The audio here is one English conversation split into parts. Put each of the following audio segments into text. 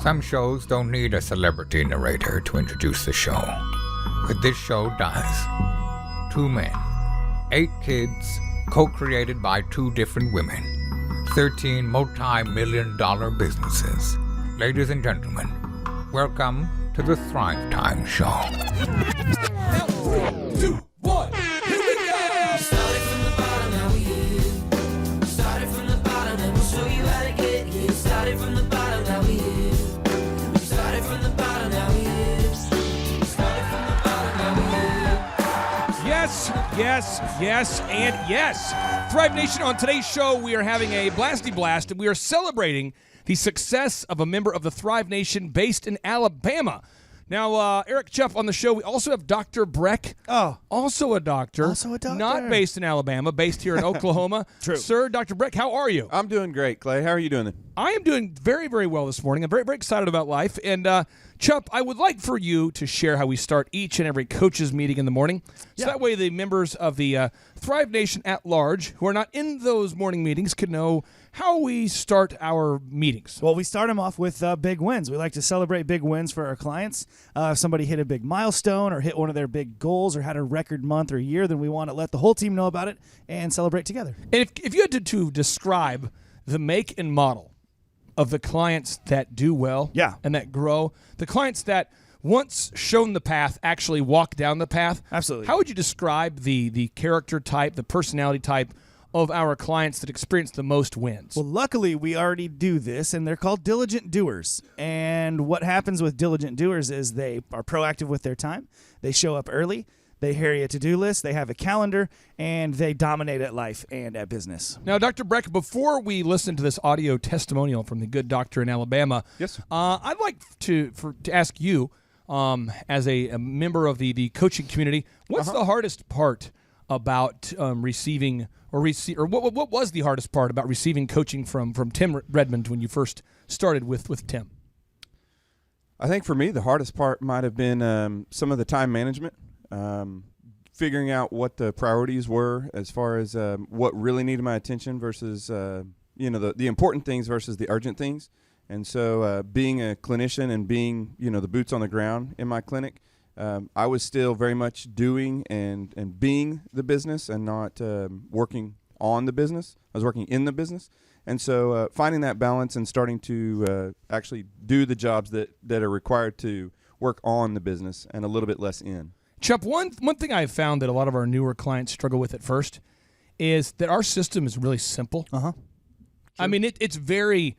Some shows don't need a celebrity narrator to introduce the show, but this show does. 2 men, 8 kids, co-created by 2 different women, 13 multi-million-dollar businesses. Ladies and gentlemen, welcome to the Thrive Time Show. 2, 1, here we go! Started from the bottom, now we here. Started from the bottom, and we'll show you how to get here. Started from the bottom, now we here. Started from the bottom, now we here. Started from the bottom, now we here. Yes, yes, yes, and yes. Thrive Nation, on today's show, we are having a blasty blast, and we are celebrating the success of a member of the Thrive Nation based in Alabama. Now, Eric Chupp on the show. We also have Dr. Breck. Oh. Also a doctor. Also a doctor. Not based in Alabama, based here in Oklahoma. True. Sir, Dr. Breck, how are you? I'm doing great, Clay. How are you doing? I am doing very, very well this morning. I'm very, very excited about life. And, Chupp, I would like for you to share how we start each and every coaches meeting in the morning. So that way the members of the Thrive Nation at large who are not in those morning meetings can know how we start our meetings. Well, we start them off with big wins. We like to celebrate big wins for our clients. If somebody hit a big milestone or hit one of their big goals or had a record month or year, then we want to let the whole team know about it and celebrate together. And if you had to describe the make and model of the clients that do well and that grow, the clients that once shown the path actually walk down the path, Absolutely. How would you describe the character type, the personality type of our clients that experience the most wins? Well, luckily, we already do this, and they're called diligent doers. And what happens with diligent doers is they are proactive with their time. They show up early. They carry a to-do list. They have a calendar, and they dominate at life and at business. Now, Dr. Breck, before we listen to this audio testimonial from the good doctor in Alabama, Yes, sir. I'd like to ask you, as a member of the coaching community, what's the hardest part about receiving or what was the hardest part about receiving coaching from Tim Redmond when you first started with Tim? I think for me, the hardest part might have been some of the time management, figuring out what the priorities were as far as what really needed my attention versus, the important things versus the urgent things. And so being a clinician and being, the boots on the ground in my clinic, I was still very much doing and being the business and not working on the business. I was working in the business. And so finding that balance and starting to actually do the jobs that are required to work on the business and a little bit less in. Chupp, one thing I've found that a lot of our newer clients struggle with at first is that our system is really simple. I mean, it's very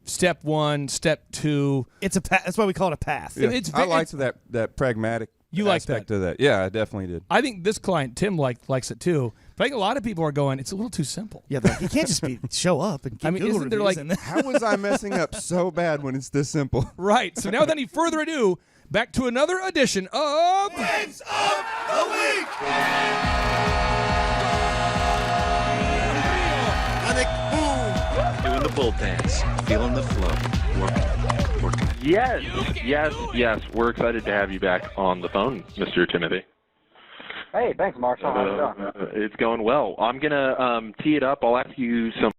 step 1, step 2. It's a that's why we call it a path. Yeah. I liked that pragmatic aspect of that. Yeah, I definitely did. I think this client, Tim, likes it too. But I think a lot of people are going, it's a little too simple. Yeah, you can't just show up and get Google isn't there reviews like and How was I messing up so bad when it's this simple? Right. So now, without any further ado, back to another edition of Wins of the Week! Doing the bull dance, feeling the flow. Working. Yes. We're excited to have you back on the phone, Mr. Timothy. Hey, thanks, Marshall. How's it going? It's going well. I'm going to tee it up. I'll ask you some